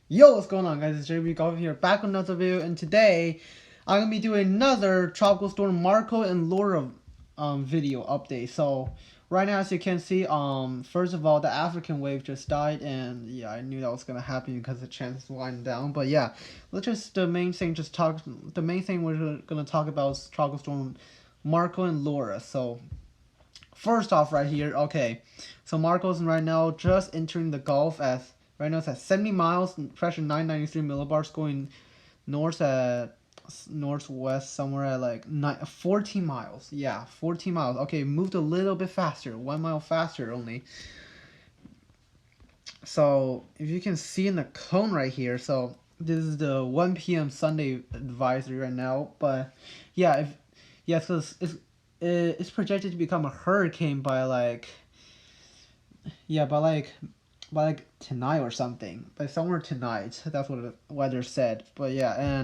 Yo, what's going on, guys? It's JB Golf here, back with another video, and today I'm gonna be doing another Tropical Storm Marco and Laura video update. So right now, as you can see, first of all, the African wave just died, and yeah, I knew that was gonna happen because the chances wind down. But yeah, let's just the main thing we're gonna talk about is Tropical Storm Marco and Laura. So first off, right here, okay, so Marco's right now just entering the Gulf as. Right now it's at 70 miles, pressure 993 millibars, going north at northwest somewhere at like 14 miles. Yeah, 14 miles. Okay, moved a little bit faster, 1 mile faster only. So if you can see in the cone right here, so this is the 1 p.m. Sunday advisory right now. But yeah, because it's projected to become a hurricane by like by like tonight or something. By somewhere tonight. That's what the weather said. But yeah,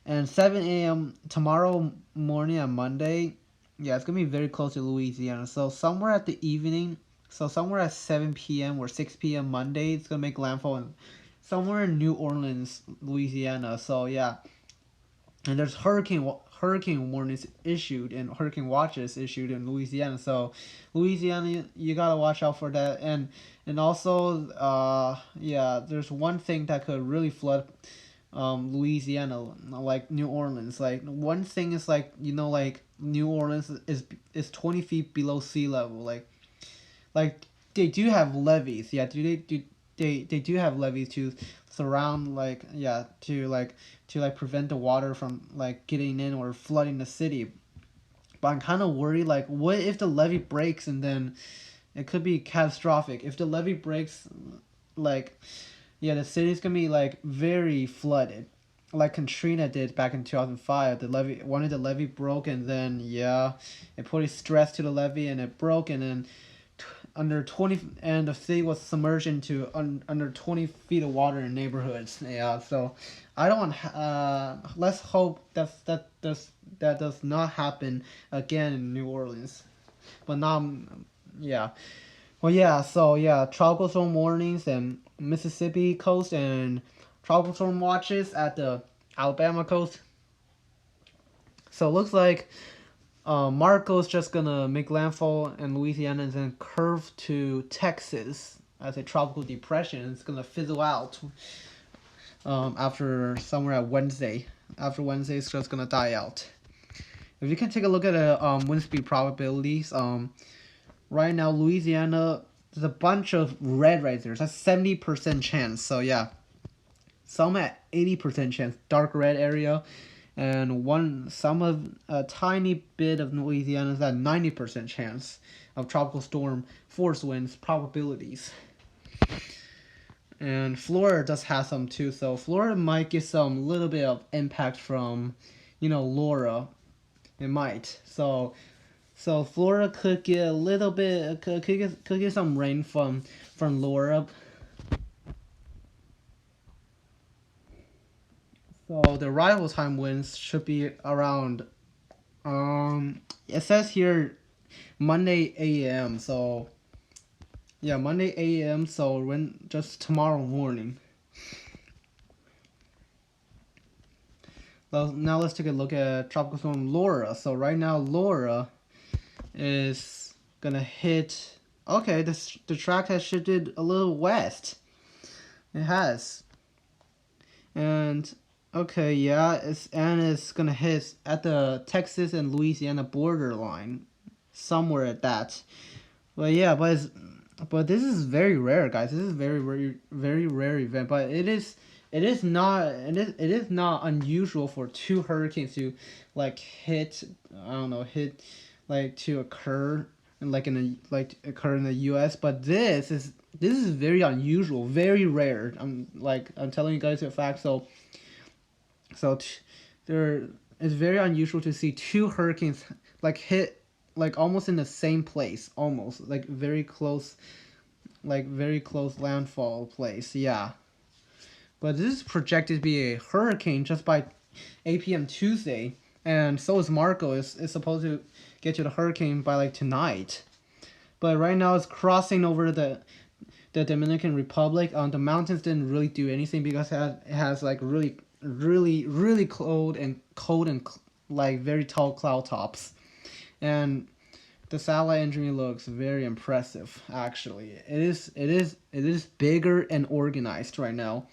and 7 a.m. tomorrow morning on Monday. Yeah, it's gonna be very close to Louisiana. So somewhere at the evening. So somewhere at 7 p.m. or 6 p.m. Monday, it's gonna make landfall in somewhere in New Orleans, Louisiana. So yeah, and there's hurricane warnings issued and hurricane watches issued in Louisiana. So Louisiana, you gotta watch out for that. And also yeah, there's one thing that could really flood Louisiana, like New Orleans. Like one thing is like like New Orleans is 20 feet below sea level. Like they do have levees. Yeah, they do have levees to surround to prevent the water from like getting in or flooding the city. But I'm kind of worried, like, what if the levee breaks, and then it could be catastrophic. If the levee breaks, like, yeah, the city's gonna be like very flooded, like Katrina did back in 2005. One of the levee broke, and then yeah, it put a stress to the levee, and it broke, and then under 20, and the city was submerged into under 20 feet of water in neighborhoods. Yeah, so I don't want. Let's hope that does not happen again in New Orleans. But now, yeah. Well, yeah. So yeah, tropical storm warnings and Mississippi coast and tropical storm watches at the Alabama coast. So it looks like Marco's just gonna make landfall in Louisiana and then curve to Texas as a tropical depression. It's gonna fizzle out after somewhere at Wednesday. After Wednesday, it's just gonna die out. If you can take a look at the wind speed probabilities, right now Louisiana, there's a bunch of red right there. That's 70% chance. So yeah, some at 80% chance, dark red area, and some of a tiny bit of Louisiana is at 90% chance of tropical storm force winds probabilities. And Florida does have some too, so Florida might get some little bit of impact from, Laura. It might. So Florida could get a little bit, could get some rain from Laura. So the arrival time winds should be around. It says here Monday a.m. So yeah, Monday a.m. So when just tomorrow morning. Well, now let's take a look at tropical storm Laura. So right now Laura is gonna hit. Okay, the track has shifted a little west. It has. And okay, yeah, it's gonna hit at the Texas and Louisiana borderline, somewhere at that. But yeah, but this is very rare, guys. This is very very very rare event. But it is not unusual for two hurricanes to like hit. I don't know, hit like to occur occur in the U.S. But this is very unusual, very rare. I'm telling you guys a fact. So there it's very unusual to see two hurricanes like hit like almost in the same place, almost like very close landfall place. Yeah, but this is projected to be a hurricane just by 8 p.m. Tuesday, and so is Marco. Is supposed to get to the hurricane by like tonight, but right now it's crossing over the Dominican Republic. The mountains didn't really do anything because it has like really cold and like very tall cloud tops, and the satellite imagery looks very impressive. Actually, it is bigger and organized right now.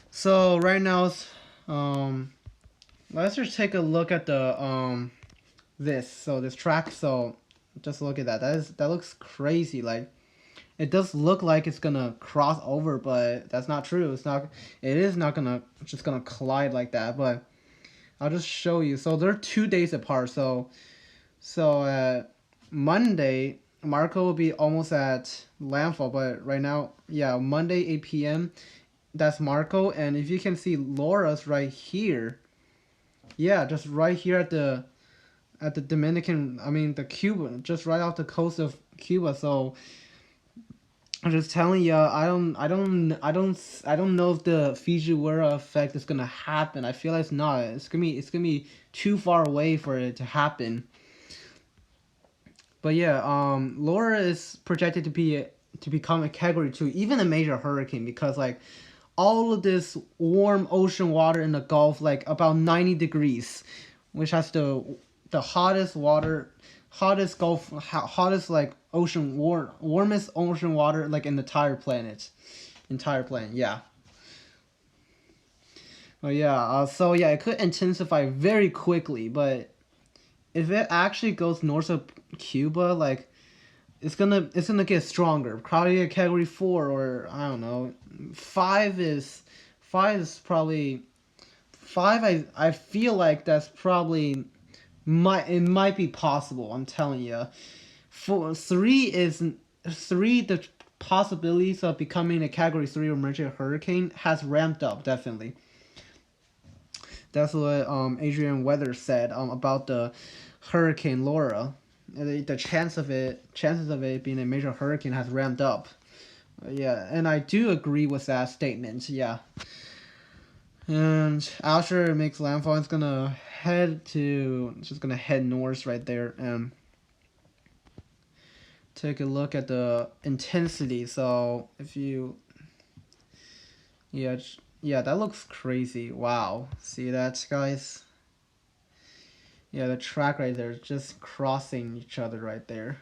So right now, um, let's just take a look at the this track. So just look at that. That looks crazy. Like it does look like it's gonna cross over, but that's not true. It's not. It is not gonna just gonna collide like that. But I'll just show you. So they're 2 days apart. So Monday, Marco will be almost at landfall. But right now, yeah, Monday 8 p.m. That's Marco, and if you can see Laura's right here. Yeah, just right here at the Dominican. I mean the Cuba, just right off the coast of Cuba. So I'm just telling you, I don't know if the Fijiwhara effect is gonna happen. I feel like it's not. It's gonna be too far away for it to happen. But yeah, Laura is projected to become a Category 2, even a major hurricane, because like all of this warm ocean water in the Gulf, like about 90 degrees, which has the hottest water, hottest like warmest ocean water like in the entire planet. Yeah. Oh yeah. So yeah, it could intensify very quickly, but if it actually goes north of Cuba, like it's gonna get stronger. Probably a Category 4, or I don't know. Five is probably five. I feel like that's probably might be possible. I'm telling you. For three, the possibilities of becoming a Category 3 or major hurricane has ramped up definitely. That's what Adrian Weather said about the Hurricane Laura. The chances of it being a major hurricane has ramped up. Yeah, and I do agree with that statement. Yeah, and after it makes landfall, it's just gonna head north right there and take a look at the intensity. So if you, yeah, yeah, that looks crazy. Wow, see that, guys? Yeah, the track right there, just crossing each other right there.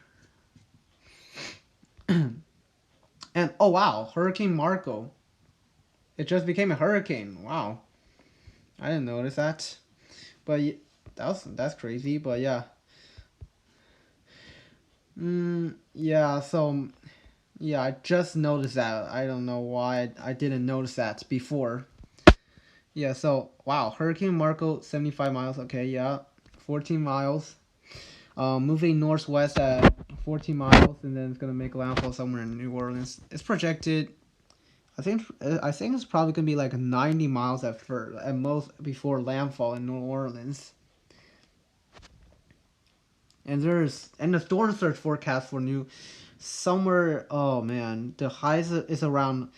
And oh wow, Hurricane Marco. It just became a hurricane. Wow, I didn't notice that. But that's crazy. But yeah. Yeah. So yeah, I just noticed that. I don't know why I didn't notice that before. Yeah. So wow, Hurricane Marco, 75 miles. Okay. Yeah. 14 miles. Moving northwest at 14 miles, and then it's gonna make landfall somewhere in New Orleans. It's projected. I think it's probably gonna be like 90 miles at most before landfall in New Orleans. And the storm surge forecast for new somewhere. Oh man, the highest is around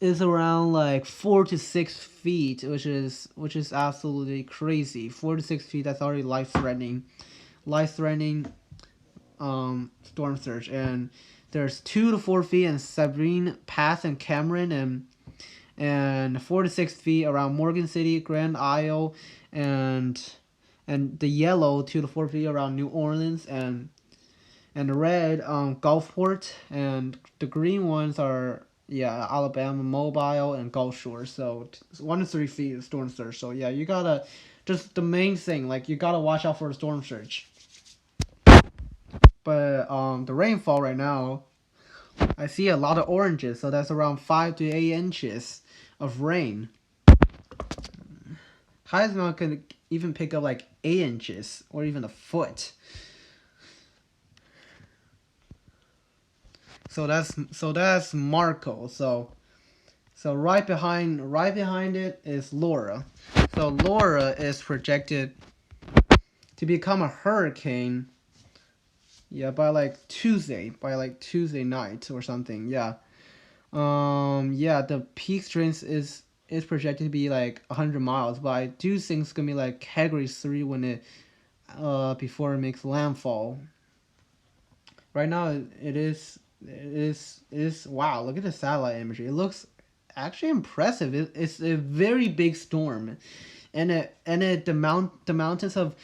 like 4 to 6 feet, which is absolutely crazy. 4 to 6 feet. That's already life threatening storm surge. And there's 2 to 4 feet in Sabine Pass and Cameron, and 4 to 6 feet around Morgan City, Grand Isle, and the yellow 2 to 4 feet around New Orleans, and the red Gulfport, and the green ones are Alabama, Mobile, and Gulf Shore. So 1 to 3 feet of storm surge. So yeah, you gotta just the main thing, like you gotta watch out for a storm surge. But the rainfall right now, I see a lot of oranges, so that's around 5 to 8 inches of rain. Highest amount can even pick up like 8 inches or even a foot. So that's Marco. So right behind it is Laura. So Laura is projected to become a hurricane. Yeah, by Tuesday night or something. Yeah. Yeah, the peak strength is projected to be like 100 miles, but I do think it's gonna be like Category 3 when it before it makes landfall. right now it is wow, look at the satellite imagery. It looks actually impressive. It's a very big storm, and the mountains of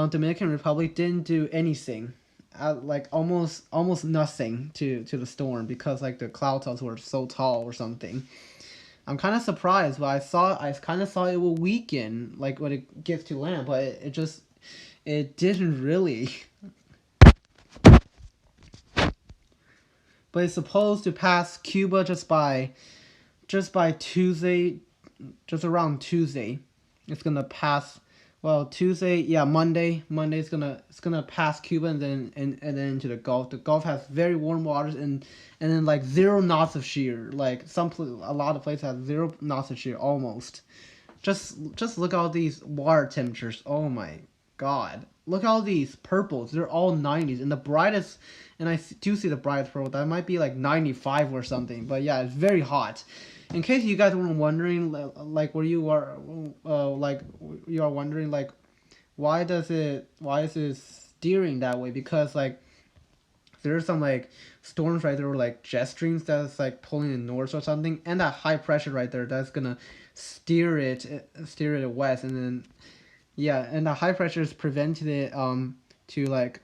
Dominican Republic didn't do anything, like almost nothing to the storm because like the clouds were so tall or something. I'm kind of surprised, but I kind of thought it would weaken like when it gets to land, but it just it didn't really. But it's supposed to pass Cuba just by Tuesday, just around Tuesday. It's gonna pass. Well, Tuesday, yeah, Monday. Monday it's gonna pass Cuba and then into the Gulf. The Gulf has very warm waters and then like 0 knots of shear. Like a lot of places have 0 knots of shear almost. Just look at all these water temperatures. Oh my god. Look at all these purples. They're all 90s. And the brightest, and do see the brightest purple. That might be like 95 or something. But yeah, it's very hot. In case you guys were wondering, like where you are, like you are wondering, like why is it steering that way? Because like there's some like storms right there, or like jet streams that's like pulling it north or something, and that high pressure right there that's gonna steer it west, and then yeah, and the high pressure is preventing it to like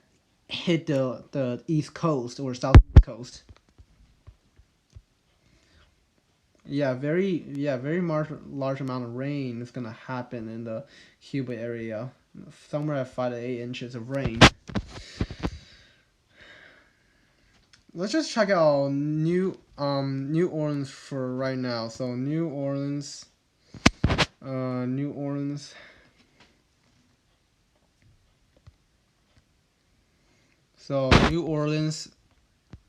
hit the east coast or southeast coast. Very large amount of rain is gonna happen in the Cuba area, somewhere at 5 to 8 inches of rain. Let's just check out New Orleans for right now. So New Orleans. So New Orleans,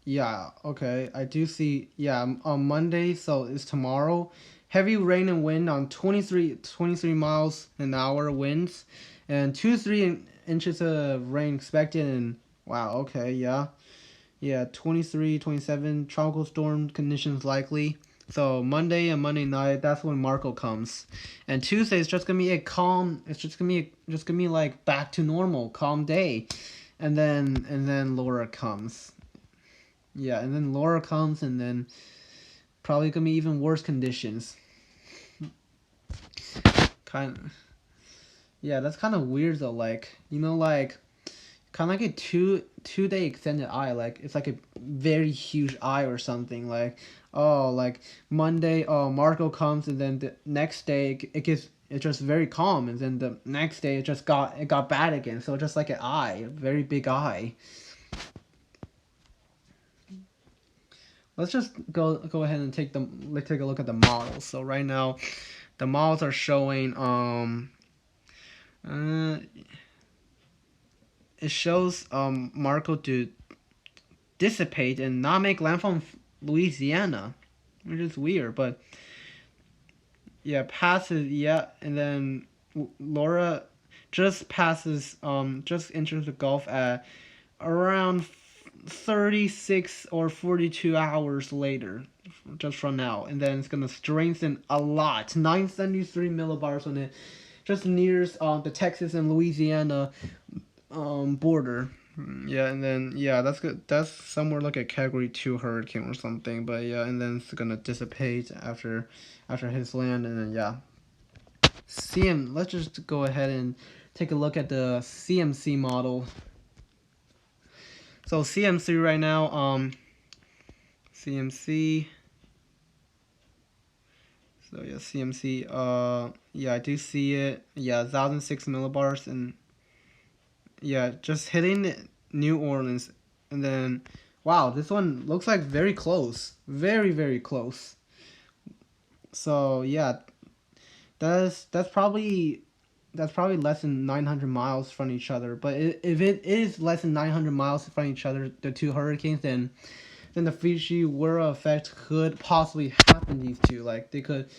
yeah, okay. I do see, yeah, on Monday, so it's tomorrow. Heavy rain and wind on 23 miles an hour winds, and 2 to 3 inches of rain expected. And wow, okay, yeah. Yeah, 23, 27 tropical storm conditions likely. So Monday and Monday night, that's when Marco comes, and Tuesday is just gonna be a calm. It's just gonna be like back to normal, calm day, and then Laura comes. Yeah, and then Laura comes, and then probably gonna be even worse conditions. Kind of, yeah, that's kind of weird though. Like like kind of like a two-day extended eye. Like it's like a very huge eye or something. Like oh, like Monday, oh Marco comes, and then the next day it's just very calm, and then the next day it got bad again. So just like an eye, a very big eye. Let's just go ahead and let's take a look at the models. So right now, the models are showing uh it shows Marco to dissipate and not make landfall in Louisiana, which is weird. But yeah, passes, yeah, and then Laura just enters the Gulf at around 36 or 42 hours later, just from now, and then it's gonna strengthen a lot. 973 millibars when it just nears the Texas and Louisiana border. Yeah, and then yeah, that's good. That's somewhere like a Category 2 hurricane or something. But yeah, and then it's gonna dissipate after his land, and then yeah. CM. Let's just go ahead and take a look at the CMC model. So CMC right now, CMC. So yeah, CMC. Yeah, I do see it. Yeah, 1,006 millibars, and yeah, just hitting New Orleans, and then wow, this one looks like very close, very close. So yeah, that's probably less than 900 miles from each other. But if it is less than 900 miles from each other, the two hurricanes, then the Fijiwhara effect could possibly happen. These two, like they could.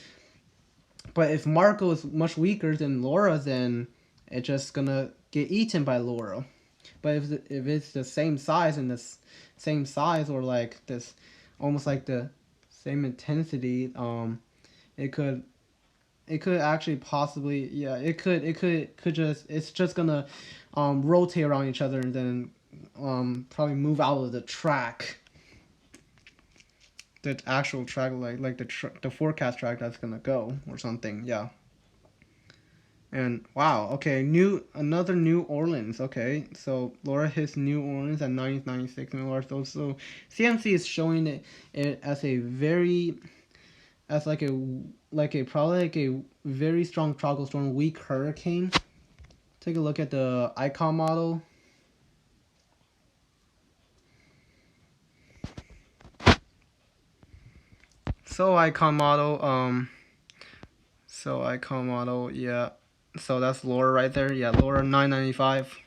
But if Marco is much weaker than Laura, then it's just gonna get eaten by Laura. But if it's the same size and same size, or like this, almost like the same intensity, it could actually possibly, yeah, it could just, it's just gonna rotate around each other, and then probably move out of the track, the actual track, like the forecast track that's gonna go or something. Yeah. And wow, okay, another New Orleans. Okay, so Laura hits New Orleans at 996 millibar. So CMC is showing it as a very as like a probably like a very strong tropical storm, weak hurricane. Take a look at the icon model. So icon model, yeah. So that's Laura right there. Yeah, Laura 995.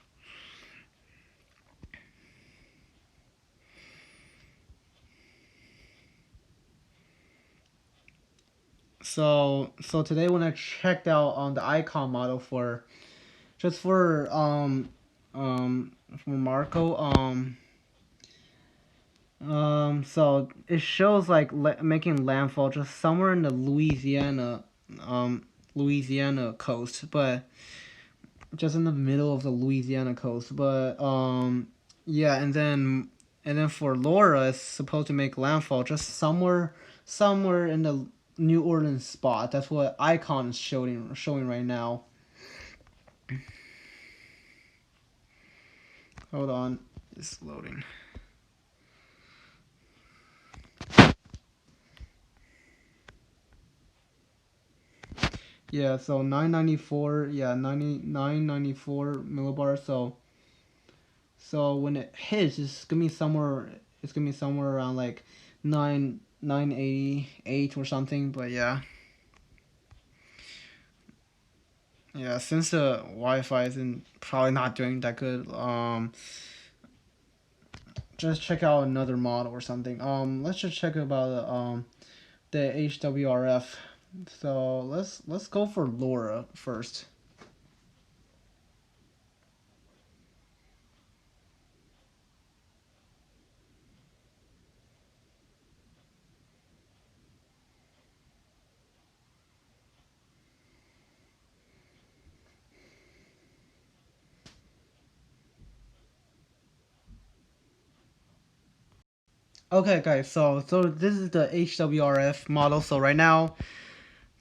So today when I checked out on the icon model for just for Marco, so it shows like making landfall just somewhere in the um Louisiana coast, but just in the middle of the Louisiana coast. But yeah, and then for Laura, it's supposed to make landfall just somewhere in the New Orleans spot. That's what icon is showing right now. Hold on, it's loading. Yeah, so 994, yeah, 994 millibars. So when it hits, it's gonna be somewhere around like 988 or something. But yeah, yeah, since the Wi-Fi isn't probably not doing that good, just check out another model or something. Let's just check about the HWRF. So let's go for Laura first. Okay, guys. So this is the HWRF model. So right now,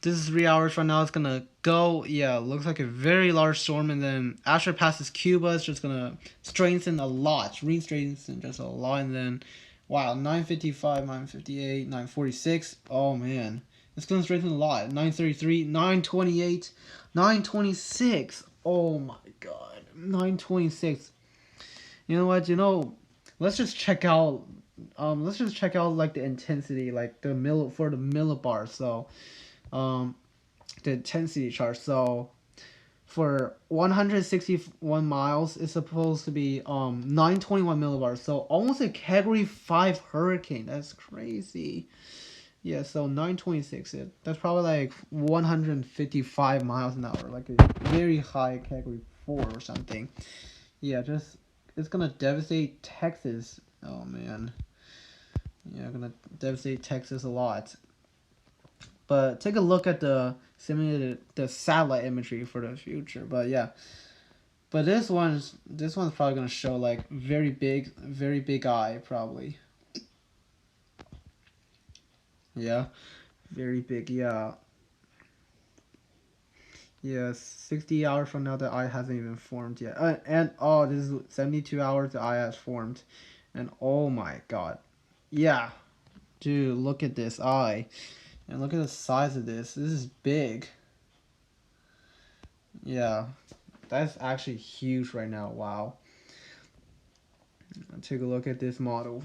this is 3 hours from now. It's gonna go. Yeah, looks like a very large storm, and then after it passes Cuba, it's just gonna strengthen a lot, re-strengthen just a lot, and then, wow, 955, 958, 946. Oh man, it's gonna strengthen a lot. 933, 928, 926. Oh my God, 926. You know what? Let's just check out. Let's just check out like the intensity, like the millibar. So, um, the intensity chart. So for 161 miles, it's supposed to be 921 millibars. So almost a Category 5 hurricane. That's crazy. Yeah, so 926. That's probably like 155 miles an hour, like a very high Category 4 or something. Yeah, just it's gonna devastate Texas. Oh man. Yeah, gonna devastate Texas a lot. But take a look at the simulated the satellite imagery for the future. But yeah, but this one's probably gonna show like very big eye probably. Yeah, very big. Yeah, yeah. 60 hours from now, the eye hasn't even formed yet. And oh, this is 72 hours. The eye has formed, and oh my God, yeah, dude, look at this eye, and look at the size of this. This is big. Yeah, that's actually huge right now. Wow. Take a look at this model.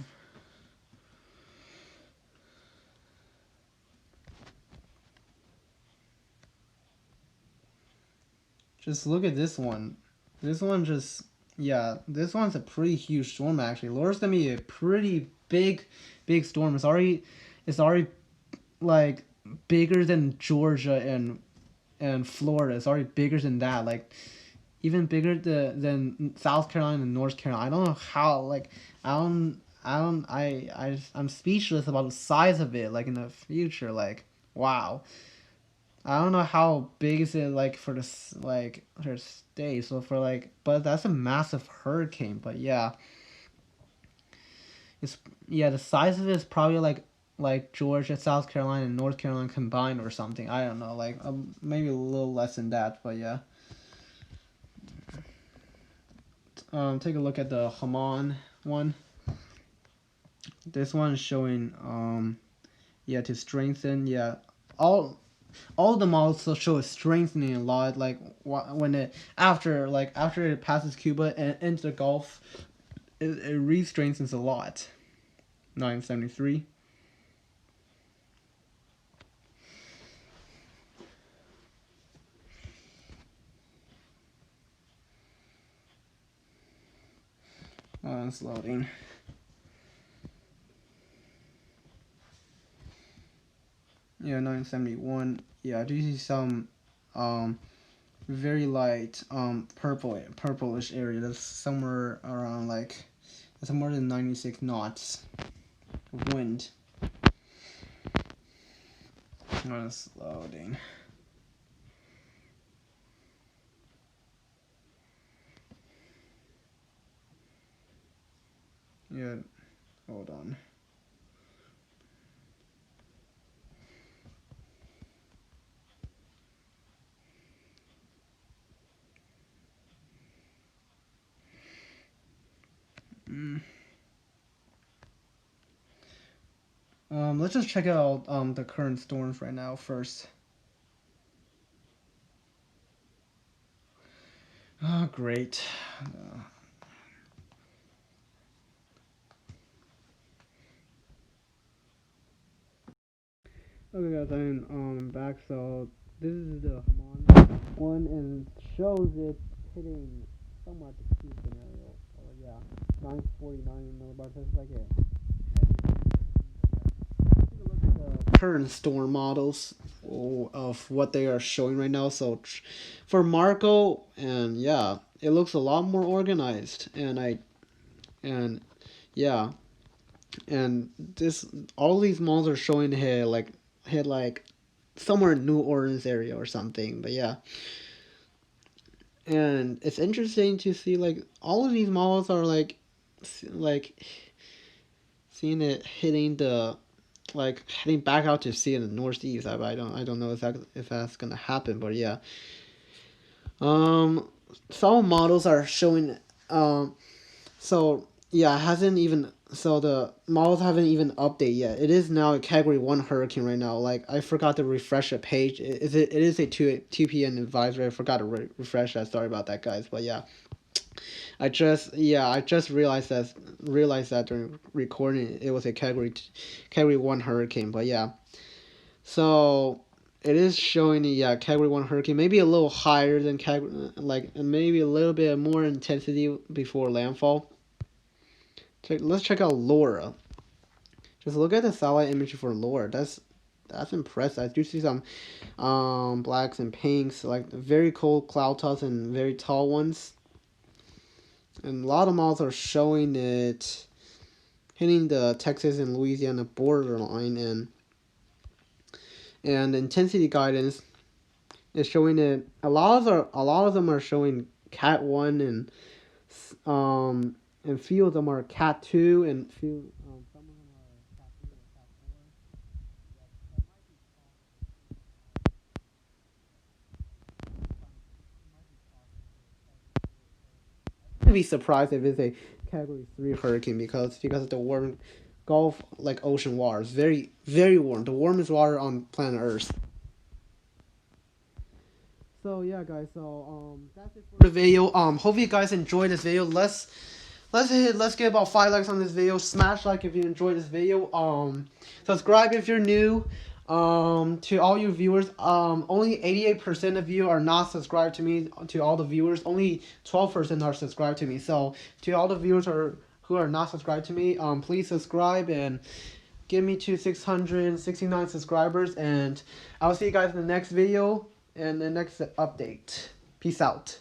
Just look at this one. This one just, yeah, this one's a pretty huge storm actually. Laura's gonna be a pretty big storm. It's already like bigger than Georgia and Florida. It's already bigger than that. Like even bigger than South Carolina and North Carolina. I don't know how. Like I'm speechless about the size of it. Like in the future. Like wow. I don't know how big is it like for her stay. So for but that's a massive hurricane. But yeah, it's the size of it is probably like Georgia, South Carolina, and North Carolina combined or something. I don't know, maybe a little less than that. But yeah, take a look at the Haman one. This one is showing to strengthen all the models will show strengthening a lot. Like when it after it passes Cuba and into the Gulf, it re-strengthens a lot. 973. It's loading. Yeah, 971. Yeah, I do see some very light purplish area. That's somewhere around that's more than 96 knots of wind. It's loading. Yeah, hold on. Let's just check out the current storms right now first. Oh, great. Okay, guys, I'm back. So this is the Haman one, and shows it hitting somewhat the Q scenario. Oh yeah, 949 millibars. That's like it. Take a look at the current storm models of what they are showing right now. So for Marco, and yeah, it looks a lot more organized, and yeah, and this all these models are showing hit somewhere in New Orleans area or something. But yeah, and it's interesting to see all of these models are like seeing it hitting the heading back out to sea in the northeast. I don't know if that's gonna happen, but yeah. Some models are showing so yeah, it hasn't even so the models haven't even updated yet. It is now a Category 1 hurricane right now. Like I forgot to refresh the page. It is a 2 p.m. advisory. I forgot to refresh that. Sorry about that, guys. But yeah, I just realized that during recording it was a Category 1 hurricane. But yeah, so it is showing Category 1 hurricane, maybe a little higher than and maybe a little bit more intensity before landfall. Let's check out Laura. Just look at the satellite image for Laura. That's impressive. I do see some blacks and pinks, like very cold cloud tops and very tall ones. And a lot of models are showing it hitting the Texas and Louisiana borderline, and intensity guidance is showing it. A lot of them are showing Cat 1, and few of them are Cat 2, and few some of them are Cat 3 or Cat 4. To be surprised if it's a Category 3 hurricane because of the warm Gulf ocean water. It's very very warm, the warmest water on planet Earth. So yeah, guys. So that's it for the video. Hope you guys enjoyed this video. Let's get about 5 likes on this video. Smash like if you enjoyed this video. Subscribe if you're new. To all you viewers, only 88% of you are not subscribed to me. To all the viewers, only 12% are subscribed to me. So to all the viewers who are not subscribed to me, please subscribe and get me to 669 subscribers. And I'll see you guys in the next video and the next update. Peace out.